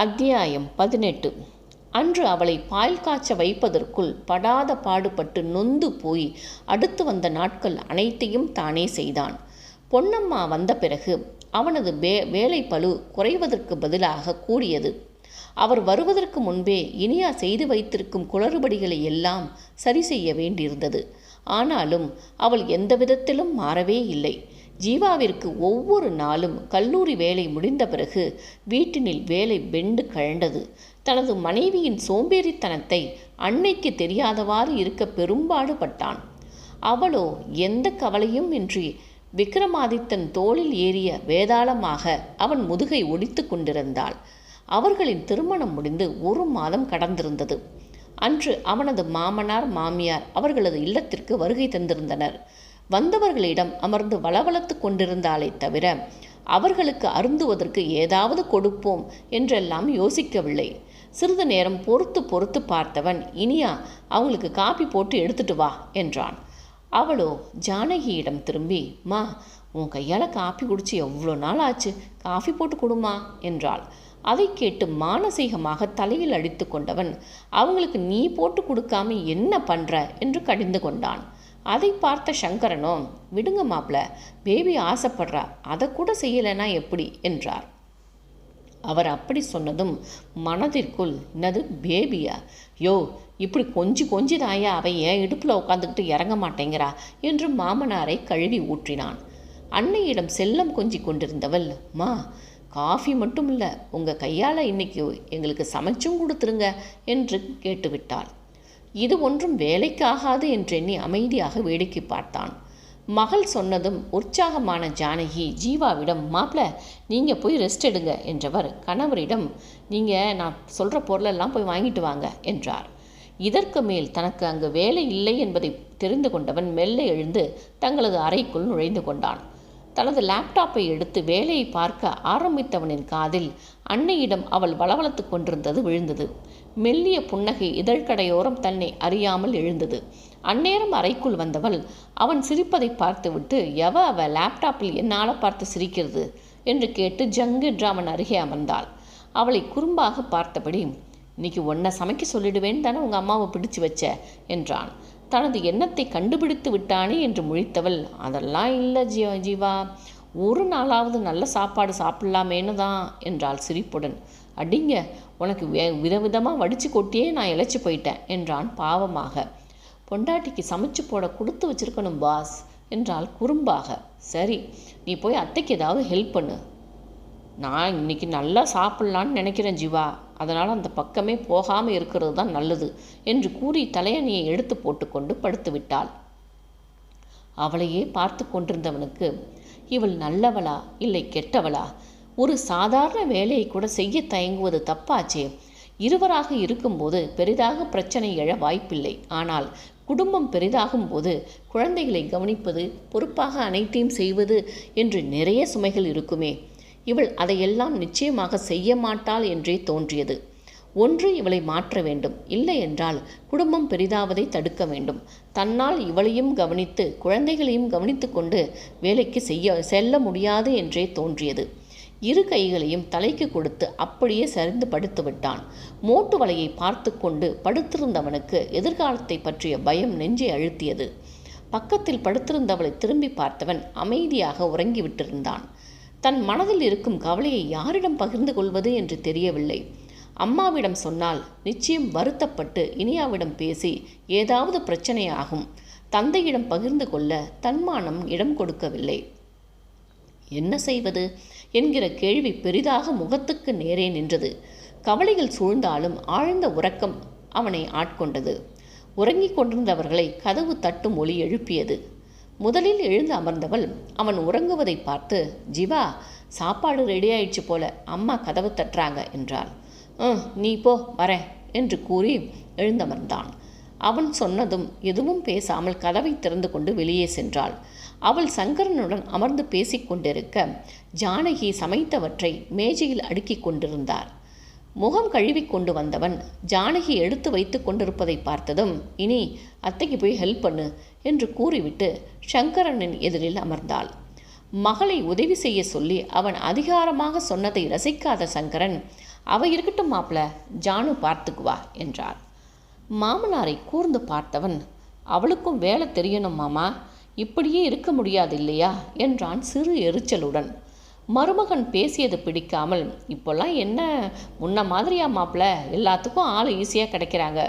அத்தியாயம் 18. அன்று அவளை பால் காய்ச்ச வைப்பதற்குள் படாத பாடுபட்டு நொந்து போய் அடுத்து வந்த நாட்கள் அனைத்தையும் தானே செய்தான். பொன்னம்மா வந்த பிறகு அவனது வேலை பளு குறைவதற்கு பதிலாக கூடியது. அவர் வருவதற்கு முன்பே இனியா செய்து வைத்திருக்கும் குளறுபடிகளை எல்லாம் சரி செய்ய வேண்டியிருந்தது. ஆனாலும் அவள் எந்த விதத்திலும் மாறவே இல்லை. ஜீவாவிற்கு ஒவ்வொரு நாளும் கல்லூரி வேலை முடிந்த பிறகு வீட்டினில் வேலை வெண்டு கழண்டது. தனது மனைவியின் சோம்பேறித்தனத்தை அன்னைக்கு தெரியாதவாறு இருக்க பெரும்பாடு பட்டான். அவளோ எந்த கவலையும் இன்றி விக்ரமாதித்தன் தோளில் ஏறிய வேதாளமாக அவன் முதுகை ஒடித்து கொண்டிருந்தாள். அவர்களின் திருமணம் முடிந்து 1 மாதம் கடந்திருந்தது. அன்று அவனது மாமனார் மாமியார் அவர்களது இல்லத்திற்கு வருகை தந்திருந்தனர். வந்தவர்களிடம் அமர்ந்து வளவளத்து கொண்டிருந்தாலே தவிர அவர்களுக்கு அருந்துவதற்கு ஏதாவது கொடுப்போம் என்றெல்லாம் யோசிக்கவில்லை. சிறிது நேரம் பொறுத்து பார்த்தவன், இனியா அவங்களுக்கு காப்பி போட்டு எடுத்துட்டு வா என்றான். அவளோ ஜானகியிடம் திரும்பி, மா உன் கையால் காப்பி குடிச்சு எவ்வளோ நாள் ஆச்சு, காஃபி போட்டு கொடுமா என்றாள். அதை கேட்டு மானசீகமாக தலையில் அடித்து கொண்டவன், அவங்களுக்கு நீ போட்டு கொடுக்காம என்ன பண்ற என்று கடிந்து கொண்டான். அதை பார்த்த சங்கரனோ, விடுங்க மாப்பிள, பேபி ஆசைப்படுறா, அதை கூட செய்யலைன்னா எப்படி என்றார். அவர் அப்படி சொன்னதும் மனதிற்குள், என்னது பேபியா, யோ இப்படி கொஞ்சி தாயா அவன் என் இடுப்பில் உட்காந்துக்கிட்டு இறங்க மாட்டேங்கிறா என்று மாமனாரை கழுவி ஊற்றினான். அன்னையிடம் செல்லம் கொஞ்சி கொண்டிருந்தவள், மா காஃபி மட்டும் இல்லை, உங்கள் கையால் இன்னைக்கு எங்களுக்கு சமைச்சும் கொடுத்துருங்க என்று கேட்டுவிட்டாள். இது ஒன்றும் வேலைக்காகாது என்றெண்ணி அமைதியாக வேடிக்கை பார்த்தான். மகள் சொன்னதும் உற்சாகமான ஜானகி ஜீவாவிடம், மாப்பிள்ள நீங்கள் போய் ரெஸ்ட் எடுங்க என்றவர் கணவரிடம், நீங்கள் நான் சொல்கிற பொருளெல்லாம் போய் வாங்கிட்டு வாங்க என்றார். இதற்கு மேல் தனக்கு அங்கு வேலை இல்லை என்பதை தெரிந்து கொண்டவன் மெல்ல எழுந்து தங்களது அறைக்குள் நுழைந்து கொண்டான். தனது லேப்டாப்பை எடுத்து வேலையை பார்க்க ஆரம்பித்தவனின் காதில் அன்னையிடம் அவள் வளவளத்து கொண்டிருந்தது விழுந்தது. மெல்லிய புன்னகை இதழ்கடையோரம் தன்னை அறியாமல் எழுந்தது. அந்நேரம் அறைக்குள் வந்தவள் அவன் சிரிப்பதை பார்த்துவிட்டு, அவ லேப்டாப்பில் என்னால் பார்த்து சிரிக்கிறது என்று கேட்டு ஜங்கென்று அவன் அருகே அமர்ந்தாள். அவளை குறும்பாக பார்த்தபடி, இன்னைக்கு உன்னை சமைக்க சொல்லிடுவேன் தானே உங்கள் அம்மாவை பிடிச்சு வச்ச என்றான். தனது எண்ணத்தை கண்டுபிடித்து விட்டானே என்று முழித்தவள், அதெல்லாம் இல்லை ஜீவா, ஒரு நாளாவது நல்ல சாப்பாடு சாப்பிடலாமேன்னு தான் என்றாள் சிரிப்புடன். அடிங்க, உனக்கு விதவிதமாக வடித்து கொட்டியே நான் இழைச்சி போயிட்டேன் என்றான் பாவமாக. பொண்டாட்டிக்கு சமைச்சு போட கொடுத்து வச்சிருக்கணும் பாஸ் என்றாள் குறும்பாக. சரி, நீ போய் அத்தைக்கு ஏதாவது ஹெல்ப் பண்ணு, நான் இன்னைக்கு நல்லா சாப்பிட்லான்னு நினைக்கிறேன் ஜீவா, அதனால் அந்த பக்கமே போகாமல் இருக்கிறது தான் நல்லது என்று கூறி தலையணியை எடுத்து போட்டுக்கொண்டு படுத்து விட்டாள். அவளையே பார்த்து கொண்டிருந்தவனுக்கு, இவள் நல்லவளா இல்லை கெட்டவளா? ஒரு சாதாரண வேலையை கூட செய்ய தயங்குவது தப்பாச்சே. இருவராக இருக்கும்போது பெரிதாக பிரச்சனை எழ வாய்ப்பில்லை. ஆனால் குடும்பம் பெரிதாகும் போது குழந்தைகளை கவனிப்பது, பொறுப்பாக அனைத்தையும் செய்வது என்று நிறைய சுமைகள் இருக்குமே. இவள் அதையெல்லாம் நிச்சயமாக செய்ய மாட்டாள் என்றே தோன்றியது. ஒன்று இவளை மாற்ற வேண்டும், இல்லை என்றால் குடும்பம் பெரிதாவதை தடுக்க வேண்டும். தன்னால் இவளையும் கவனித்து குழந்தைகளையும் கவனித்து கொண்டு வேலைக்கு செல்ல முடியாது என்றே தோன்றியது. 2 கைகளையும் தலைக்கு கொடுத்து அப்படியே சரிந்து படுத்து விட்டான். மோட்டு வலையை பார்த்து கொண்டு படுத்திருந்தவனுக்கு எதிர்காலத்தை பற்றிய பயம் நெஞ்சை அழுத்தியது. பக்கத்தில் படுத்திருந்தவளை திரும்பி பார்த்தவன் அமைதியாக உறங்கிவிட்டிருந்தான். தன் மனதில் இருக்கும் கவலையை யாரிடம் பகிர்ந்து கொள்வது என்று தெரியவில்லை. அம்மாவிடம் சொன்னால் நிச்சயம் வருத்தப்பட்டு இனியாவிடம் பேசி ஏதாவது பிரச்சனையாகும். தந்தையிடம் பகிர்ந்து கொள்ள தன்மானம் இடம் கொடுக்கவில்லை. என்ன செய்வது என்கிற கேள்வி பெரிதாக முகத்துக்கு நேரே நின்றது. கவலைகள் சூழ்ந்தாலும் ஆழ்ந்த உறக்கம் அவனை ஆட்கொண்டது. உறங்கிக் கொண்டிருந்தவர்களை கதவு தட்டும் ஒலி எழுப்பியது. முதலில் எழுந்து அமர்ந்தவள் அவன் உறங்குவதை பார்த்து, ஜீவா சாப்பாடு ரெடி ஆயிடுச்சு போல, அம்மா கதவு தட்டுறாங்க என்றாள். நீ போ, வரேன் என்று கூறி எழுந்தமர்ந்தான். அவன் சொன்னதும் எதுவும் பேசாமல் கதவை திறந்து கொண்டு வெளியே சென்றாள். அவள் சங்கரனுடன் அமர்ந்து பேசிக்கொண்டிருக்க ஜானகி சமைத்தவற்றை மேஜையில் அடுக்கி கொண்டிருந்தார். முகம் கழுவி கொண்டு வந்தவன் ஜானகி எடுத்து வைத்து கொண்டிருப்பதை பார்த்ததும், இனி அத்தைக்கு போய் ஹெல்ப் பண்ணு என்று கூறிவிட்டு சங்கரனின் எதிரில் அமர்ந்தாள். மகளை உதவி செய்ய சொல்லி அவன் அதிகாரமாக சொன்னதை ரசிக்காத சங்கரன் அவ இருக்கட்டும் மாப்பிள்ள, ஜானு பார்த்துக்குவா என்றார். மாமனாரை கூர்ந்து பார்த்தவன், அவளுக்கும் வேலை தெரியணும் மாமா, இப்படியே இருக்க முடியாது இல்லையா என்றான் சிறு எரிச்சலுடன். மருமகன் பேசியது பிடிக்காமல், இப்போல்லாம் என்ன முன்ன மாதிரியா மாப்பிள்ள, எல்லாத்துக்கும் ஆள் ஈஸியாக கிடைக்கிறாங்க,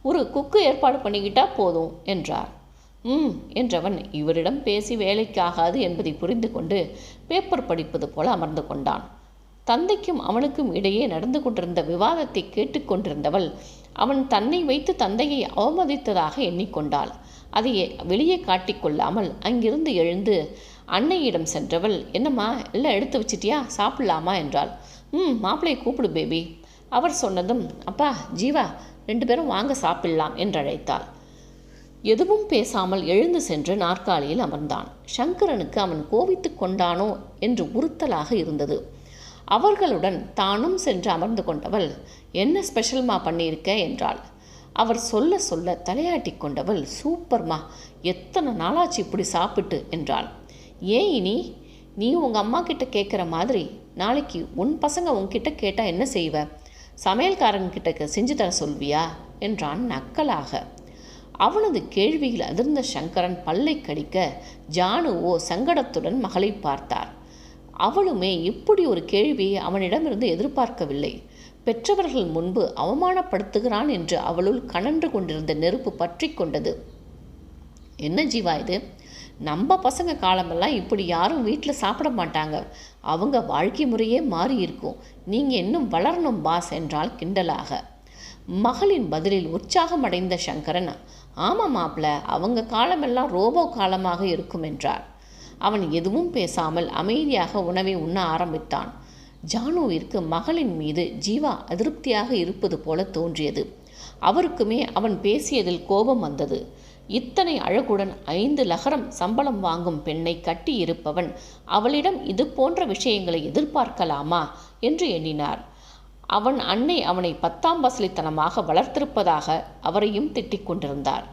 ஒரு குக்கு ஏற்பாடு பண்ணிக்கிட்டா போதும் என்றார். என்றவன் இவரிடம் பேசி வேலைக்காகாது என்பதை புரிந்து கொண்டு பேப்பர் படிப்பது போல அமர்ந்து கொண்டான். தந்தைக்கும் அவனுக்கும் இடையே நடந்து கொண்டிருந்த விவாதத்தை கேட்டுக்கொண்டிருந்தவள் அவன் தன்னை வைத்து தந்தையை அவமதித்ததாக எண்ணிக்கொண்டாள். அதை வெளியே காட்டிக்கொள்ளாமல் அங்கிருந்து எழுந்து அன்னையிடம் சென்றவள், என்னம்மா எல்லாம் எடுத்து வச்சிட்டியா, சாப்பிடலாமா என்றாள். மாப்பிள்ளையை கூப்பிடு பேபி. அவர் சொன்னதும், அப்பா ஜீவா 2 பேரும் வாங்க சாப்பிடலாம் என்றழைத்தாள். எதுவும் பேசாமல் எழுந்து சென்று நாற்காலியில் அமர்ந்தான். சங்கரனுக்கு அவன் கோபித்து கொண்டானோ என்று உறுத்தலாக இருந்தது. அவர்களுடன் தானும் சென்று அமர்ந்து கொண்டவள், என்ன ஸ்பெஷல்மா பண்ணியிருக்க என்றாள். அவர் சொல்ல சொல்ல தலையாட்டி கொண்டவள், சூப்பர்மா, எத்தனை நாளாச்சு இப்படி சாப்பிட்டு என்றாள். ஏன் இனி நீ உங்கள் அம்மா கிட்ட கேட்குற மாதிரி நாளைக்கு உன் பசங்க உன்கிட்ட கேட்டால் என்ன செய்வ? சமையல்காரங்கிட்ட செஞ்சு தர சொல்வியா என்றான் நக்கலாக. அவனது கேள்வியில் அதிர்ந்த சங்கரன் பல்லை கடிக்க ஜானுவோ சங்கடத்துடன் மகளை பார்த்தார். அவளுமே இப்படி ஒரு கேள்வியை அவனிடமிருந்து எதிர்பார்க்கவில்லை. பெற்றவர்கள் முன்பு அவமானப்படுத்துகிறான் என்று அவளுள் கனன்று கொண்டிருந்த நெருப்பு பற்றி கொண்டது. என்ன ஜீவா இது? நம்ம பசங்க காலமெல்லாம் இப்படி யாரும் வீட்டில் சாப்பிட மாட்டாங்க, அவங்க வாழ்க்கை முறையே மாறி இருக்கும், நீங்கள் இன்னும் வளரணும் பாஸ் என்றால் கிண்டலாக. மகளின் பதிலில் உற்சாகம் அடைந்த சங்கரன், ஆமாம் மாப்பிள்ள, அவங்க காலமெல்லாம் ரோபோ காலமாக இருக்கும் என்றார். அவன் எதுவும் பேசாமல் அமைதியாக உணவை உண்ண ஆரம்பித்தான். ஜானுவிற்கு மகளின் மீது ஜீவா அதிருப்தியாக இருப்பது போல தோன்றியது. அவருக்குமே அவன் பேசியதில் கோபம் வந்தது. இத்தனை அழகுடன் 5 லகரம் சம்பளம் வாங்கும் பெண்ணை கட்டி இருப்பவன் அவளிடம் இது போன்ற விஷயங்களை எதிர்பார்க்கலாமா என்று எண்ணினார். அவன் அன்னை அவனை 10ஆம் பசலித்தனமாக வளர்த்திருப்பதாக அவரையும் திட்டிக் கொண்டிருந்தார்.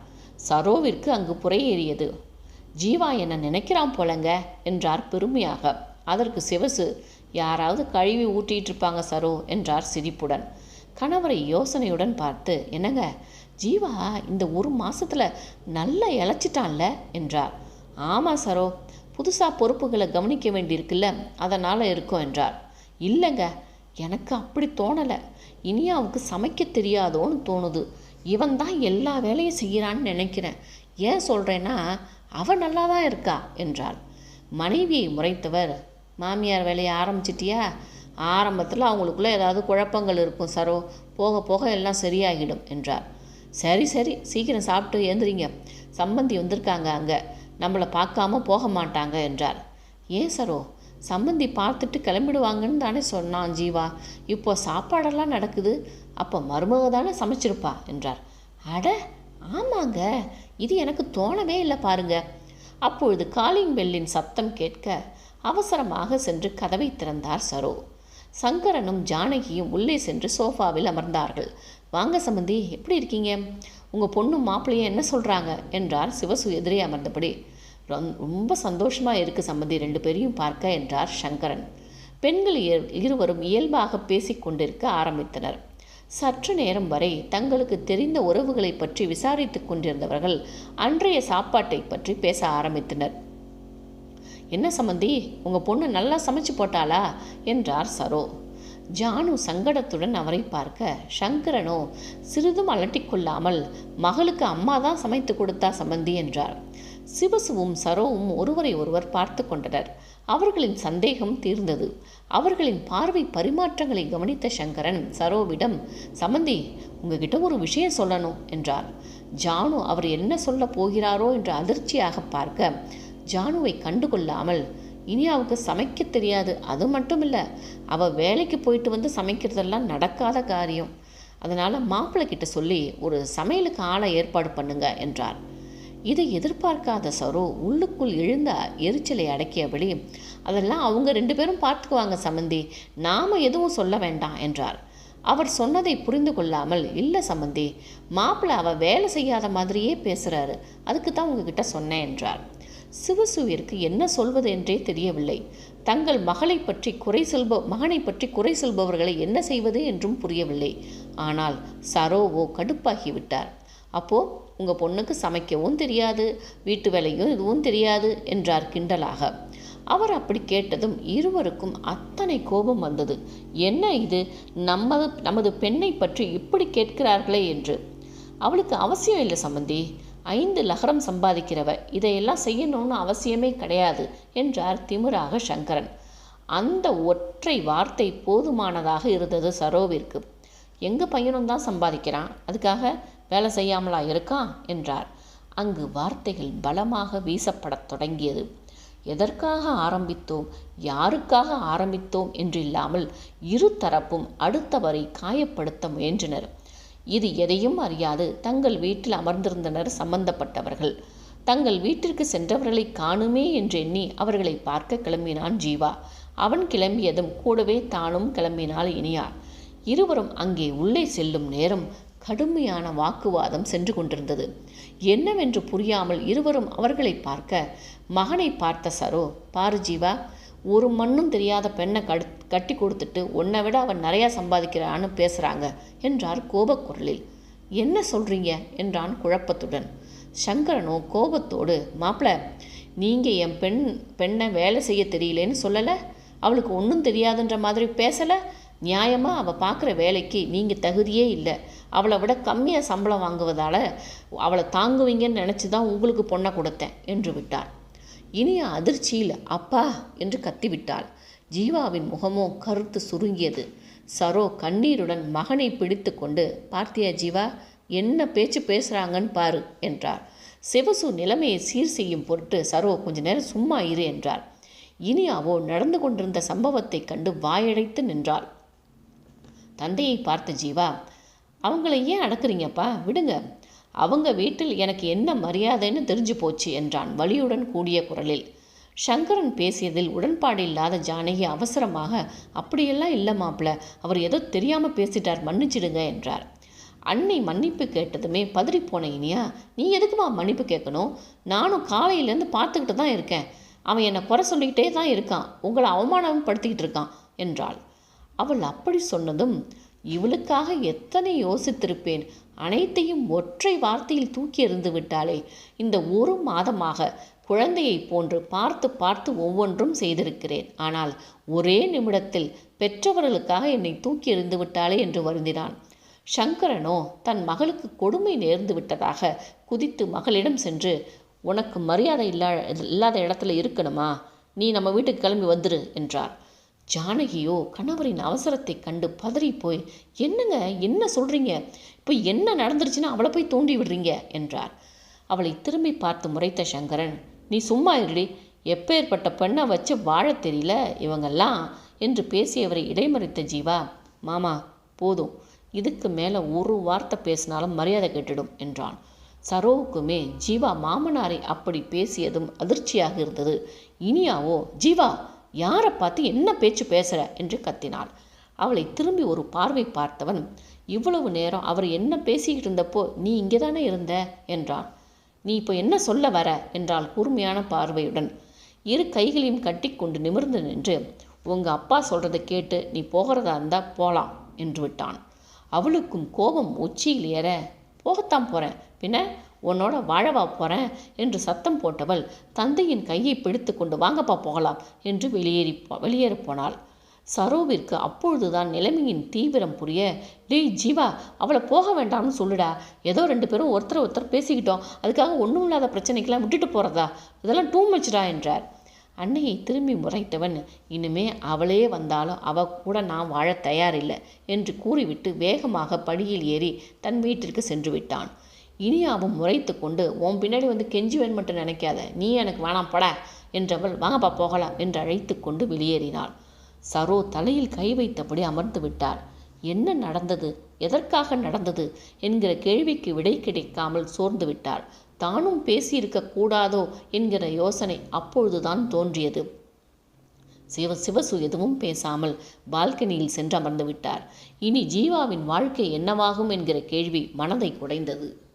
சரோவிற்கு அங்கு புறையேறியது. ஜீவா என்ன நினைக்கிறான் போலங்க என்றார் பெருமையாக. அதற்கு சிவசு, யாராவது கழுவி ஊட்டிகிட்டு இருப்பாங்க சரோ என்றார் சிரிப்புடன். கணவரை யோசனையுடன் பார்த்து, என்னங்க ஜீவா இந்த 1 மாசத்துல நல்லா இழைச்சிட்டான்ல என்றார். ஆமாம் சரோ, புதுசாக பொறுப்புகளை கவனிக்க வேண்டியிருக்குல்ல, அதனால் இருக்கும் என்றார். இல்லைங்க, எனக்கு அப்படி தோணலை, இனியாவுக்கு சமைக்க தெரியாதோன்னு தோணுது, இவன் தான் எல்லா வேலையும் செய்கிறான்னு நினைக்கிறேன். ஏன் சொல்கிறேன்னா அவன் நல்லா தான் இருக்கா என்றாள். மனைவியை முறைத்தவர், மாமியார் வேலையை ஆரம்பிச்சிட்டியா? ஆரம்பத்தில் அவங்களுக்குள்ளே ஏதாவது குழப்பங்கள் இருக்கும் சரோ, போக போக எல்லாம் சரியாகிடும் என்றார். சரி சரி, சீக்கிரம் சாப்பிட்டு எழுந்திரிங்க, சம்பந்தி வந்திருக்காங்க, அங்கே நம்மளை பார்க்காம போக மாட்டாங்க என்றார். ஏன் சரோ, சம்பந்தி பார்த்துட்டு கிளம்பிடுவாங்கன்னு தானே சொன்னான் ஜீவா, இப்போ சாப்பாடெல்லாம் நடக்குது, அப்போ மருமக தானே சமைச்சிருப்பா என்றார். அட ஆமாங்க, இது எனக்கு தோணவே இல்லை பாருங்க. அப்பொழுது காலிங் பெல்லின் சத்தம் கேட்க அவசரமாக சென்று கதவை திறந்தார் சரோ. சங்கரனும் ஜானகியும் உள்ளே சென்று சோஃபாவில் அமர்ந்தார்கள். வாங்க சம்பந்தி, எப்படி இருக்கீங்க? உங்கள் பொண்ணும் மாப்பிள்ளையும் என்ன சொல்கிறாங்க என்றார் சிவசு எதிரே அமர்ந்தபடி. ரொம்ப சந்தோஷமாக இருக்குது சம்பந்தி 2 பேரையும் பார்க்க என்றார் சங்கரன். பெண்கள் இருவரும் இயல்பாக பேசிக்கொண்டிருக்க ஆரம்பித்தனர். சற்று நேரம் வரை தங்களுக்கு தெரிந்த உறவுகளை பற்றி விசாரித்து கொண்டிருந்தவர்கள் அன்றைய சாப்பாட்டை பற்றி பேச ஆரம்பித்தனர். என்ன சம்பந்தி, உங்கள் பொண்ணு நல்லா சமைச்சு போட்டாளா என்றார் சரோ. ஜானு சங்கடத்துடன் அவரை பார்க்க சங்கரனோ சிறிதும் அலட்டிக்கொள்ளாமல், மகளுக்கு அம்மா தான் சமைத்து கொடுத்தா சம்பந்தி என்றார். சிவசுவும் சரோவும் ஒருவரை ஒருவர் பார்த்து கொண்டனர். அவர்களின் சந்தேகம் தீர்ந்தது. அவர்களின் பார்வை பரிமாற்றங்களை கவனித்த சங்கரன் சரோவிடம், சம்பந்தி உங்ககிட்ட ஒரு விஷயம் சொல்லணும் என்றார். ஜானு அவர் என்ன சொல்ல போகிறாரோ என்று அதிர்ச்சியாக பார்க்க ஜானுவை கண்டுகொள்ளாமல், இனியாவுக்கு சமைக்க தெரியாது, அது மட்டும் இல்லை, அவள் வேலைக்கு போயிட்டு வந்து சமைக்கிறதெல்லாம் நடக்காத காரியம், அதனால் மாப்பிள்ளை கிட்ட சொல்லி ஒரு சமையலுக்கு ஆளை ஏற்பாடு பண்ணுங்க என்றார். இதை எதிர்பார்க்காத சரோ உள்ளுக்குள் எழுந்த எரிச்சலை அடக்கியபடி, அதெல்லாம் அவங்க 2 பேரும் பார்த்துக்குவாங்க சம்பந்தி, நாம் எதுவும் சொல்ல வேண்டாம் என்றார். அவர் சொன்னதை புரிந்து கொள்ளாமல், இல்லை சம்பந்தி, மாப்பிள்ளை அவள் வேலை செய்யாத மாதிரியே பேசுகிறாரு, அதுக்கு தான் உங்ககிட்ட சொன்னேன் என்றார். சிவசுவிற்கு என்ன சொல்வது என்றே தெரியவில்லை. தங்கள் மகனை பற்றி குறை சொல்பவர்களை என்ன செய்வது என்றும் புரியவில்லை. ஆனால் சரோவோ கடுப்பாகிவிட்டார். அப்போ உங்கள் பொண்ணுக்கு சமைக்கவும் தெரியாது, வீட்டு வேலையும் எதுவும் தெரியாது என்றார் கிண்டலாக. அவர் அப்படி கேட்டதும் இருவருக்கும் அத்தனை கோபம் வந்தது. என்ன இது, நமது பெண்ணை பற்றி இப்படி கேட்கிறார்களே என்று. அவளுக்கு அவசியம் இல்லை சம்பந்தி, 5 லகரம் சம்பாதிக்கிறவ, இதையெல்லாம் செய்யணும்னு அவசியமே கிடையாது என்றார் திமிராக சங்கரன். அந்த ஒற்றை வார்த்தை போதுமானதாக இருந்தது சரோவிற்கு. எங்கள் பையனும் தான் சம்பாதிக்கிறான், அதுக்காக வேலை செய்யாமலா இருக்கான் என்றார். அங்கு வார்த்தைகள் பலமாக வீசப்படத் தொடங்கியது. எதற்காக ஆரம்பித்தோம், யாருக்காக ஆரம்பித்தோம் என்றில்லாமல் இரு தரப்பும் அடுத்தவரை காயப்படுத்த முயன்றனர். இது எதையும் அறியாது தங்கள் வீட்டில் அமர்ந்திருந்தனர் சம்பந்தப்பட்டவர்கள். தங்கள் வீட்டிற்கு சென்றவர்களை காணுமே என்றெண்ணி அவர்களை பார்க்க கிளம்பினான் ஜீவா. அவன் கிளம்பியதும் கூடவே தானும் கிளம்பினாள் இனியா. இருவரும் அங்கே உள்ளே செல்லும் நேரம் கடுமையான வாக்குவாதம் சென்று கொண்டிருந்தது. என்னவென்று புரியாமல் இருவரும் அவர்களை பார்க்க, மகனை பார்த்த சரோ, பாரு ஜீவா, ஒரு மண்ணும் தெரியாத பெண்ணை கட்டி கொடுத்துட்டு உன்னை விட அவன் நிறையா சம்பாதிக்கிறான்னு பேசுகிறாங்க என்றார் கோபக்குரலில். என்ன சொல்கிறீங்க என்றான் குழப்பத்துடன். சங்கரனோ கோபத்தோடு, மாப்பிள்ள, நீங்கள் என் பெண்ணை வேலை செய்ய தெரியலேன்னு சொல்லலை, அவளுக்கு ஒன்றும் தெரியாதுன்ற மாதிரி பேசலை, நியாயமாக அவள் பார்க்குற வேலைக்கு நீங்கள் தகுதியே இல்லை, அவளை விட கம்மியாக சம்பளம் வாங்குவதால் அவளை தாங்குவீங்கன்னு நினச்சி தான் உங்களுக்கு பொண்ணை கொடுத்தேன் என்று விட்டார். இனியா அதிர்ச்சியில் அப்பா என்று கத்திவிட்டாள். ஜீவாவின் முகமோ கருத்து சுருங்கியது. சரோ கண்ணீருடன் மகனை பிடித்து கொண்டு, பார்த்தியா ஜீவா, என்ன பேச்சு பேசுகிறாங்கன்னு பாரு என்றார். சிவசு நிலைமையை சீர் செய்யும் பொருட்டு, சரோ கொஞ்ச நேரம் சும்மா இரு என்றார். இனியாவோ நடந்து கொண்டிருந்த சம்பவத்தை கண்டு வாயடைத்து நின்றாள். தந்தையை பார்த்த ஜீவா, அவங்கள ஏன் அடக்குறீங்கப்பா, விடுங்க, அவங்க வீட்டில் எனக்கு என்ன மரியாதைன்னு தெரிஞ்சு போச்சு என்றான் வலியுடன் கூடிய குரலில். சங்கரன் பேசியதில் உடன்பாடு இல்லாத ஜானகி அவசரமாக, அப்படியெல்லாம் இல்லை மாப்பிள்ள, அவர் ஏதோ தெரியாமல் பேசிட்டார், மன்னிச்சிடுங்க என்றார். அன்னை மன்னிப்பு கேட்டதுமே பதறிப்போன இனியா, நீ எதுக்குமா மன்னிப்பு கேட்கணும், நானும் காலையிலேருந்து பார்த்துக்கிட்டு தான் இருக்கேன், அவன் என்னை குறை சொல்லிக்கிட்டே தான் இருக்கான், உங்களை அவமானப்படுத்திக்கிட்டு இருக்கான் என்றாள். அவள் அப்படி சொன்னதும், இவளுக்காக எத்தனை யோசித்திருப்பேன், அனைத்தையும் ஒற்றை வார்த்தையில் தூக்கி எறிந்து விட்டாளே, இந்த 1 மாதமாக குழந்தையை போன்று பார்த்து பார்த்து ஒவ்வொன்றும் செய்திருக்கிறேன், ஆனால் ஒரே நிமிடத்தில் பெற்றவர்களுக்காக என்னை தூக்கி எறிந்து விட்டாளே என்று வருந்தினான். சங்கரனோ தன் மகளுக்கு கொடுமை நேர்ந்து விட்டதாக குதித்து மகளிடம் சென்று, உனக்கு மரியாதை இல்லாத இடத்துல இருக்கணுமா, நீ நம்ம வீட்டுக்கு கிளம்பி வந்துரு என்றார். ஜானகியோ கணவரின் அவசரத்தை கண்டு பதறி போய், என்னங்க, என்ன சொல்கிறீங்க, இப்போ என்ன நடந்துருச்சுன்னா அவளை போய் தூண்டி விடுறீங்க என்றார். அவளை திரும்பி பார்த்து முறைத்த சங்கரன், நீ சும்மா இருடி, எப்பேற்பட்ட பெண்ணை வச்சு வாழ தெரியல இவங்கெல்லாம் என்று பேசியவரை இடைமறித்த ஜீவா, மாமா போதும், இதுக்கு மேலே ஒரு வார்த்தை பேசினாலும் மரியாதை கெட்டுடும் என்றான். சரோவுக்குமே ஜீவா மாமனாரை அப்படி பேசியதும் அதிர்ச்சியாக இருந்தது. இனியாவோ, ஜீவா, யாரை பார்த்து என்ன பேச்சு பேசுகிற என்று கத்தினாள். அவளை திரும்பி ஒரு பார்வை பார்த்தவன், இவ்வளவு நேரம் அவர் என்ன பேசிக்கிட்டு இருந்தப்போ நீ இங்கே தானே இருந்த என்றான். நீ இப்போ என்ன சொல்ல வர என்றாள் கூர்மையான பார்வையுடன். 2 கைகளையும் கட்டி கொண்டு நிமிர்ந்து நின்று, உங்கள் அப்பா சொல்கிறத கேட்டு நீ போகிறதா இருந்தால் போகலாம் என்று விட்டான். அவளுக்கும் கோபம் உச்சியில் ஏற, போகத்தான் போகிறேன், பின்ன உன்னோட வாழவா போகிறேன் என்று சத்தம் போட்டவள் தந்தையின் கையை பிடித்து கொண்டு, வாங்கப்பா போகலாம் என்று வெளியேறி போனாள். சரோவிற்கு அப்பொழுதுதான் நிலைமையின் தீவிரம் புரிய, டேய் ஜீவா, அவளை போக வேண்டாம்னு சொல்லுடா, ஏதோ 2 பேரும் ஒருத்தர் பேசிக்கிட்டோம், அதுக்காக ஒன்றும் இல்லாத பிரச்சனைக்கெல்லாம் விட்டுட்டு போகிறதா, இதெல்லாம் டூ மச்டா என்றார். அன்னையை திரும்பி முறைத்தவன், இனிமே அவளே வந்தாலும் அவ கூட நான் வாழ தயாரில்லை என்று கூறிவிட்டு வேகமாக படியில் ஏறி தன் வீட்டிற்கு சென்று விட்டான். இனியாவும் முறைத்து கொண்டு, உன் பின்னாடி வந்து கெஞ்சுவேன் மட்டும் நினைக்காத, நீ எனக்கு வேணாம் பட என்றவள் வாங்கப்பா போகலாம் என்று அழைத்து கொண்டு வெளியேறினாள். சரோ தலையில் கை வைத்தபடி அமர்ந்து விட்டார். என்ன நடந்தது, எதற்காக நடந்தது என்கிற கேள்விக்கு விடை கிடைக்காமல் சோர்ந்து விட்டார். தானும் பேசியிருக்க கூடாதோ என்கிற யோசனை அப்பொழுதுதான் தோன்றியது. சிவசு எதுவும் பேசாமல் பால்கனியில் சென்று அமர்ந்து விட்டார். இனி ஜீவாவின் வாழ்க்கை என்னவாகும் என்கிற கேள்வி மனதை குடைந்தது.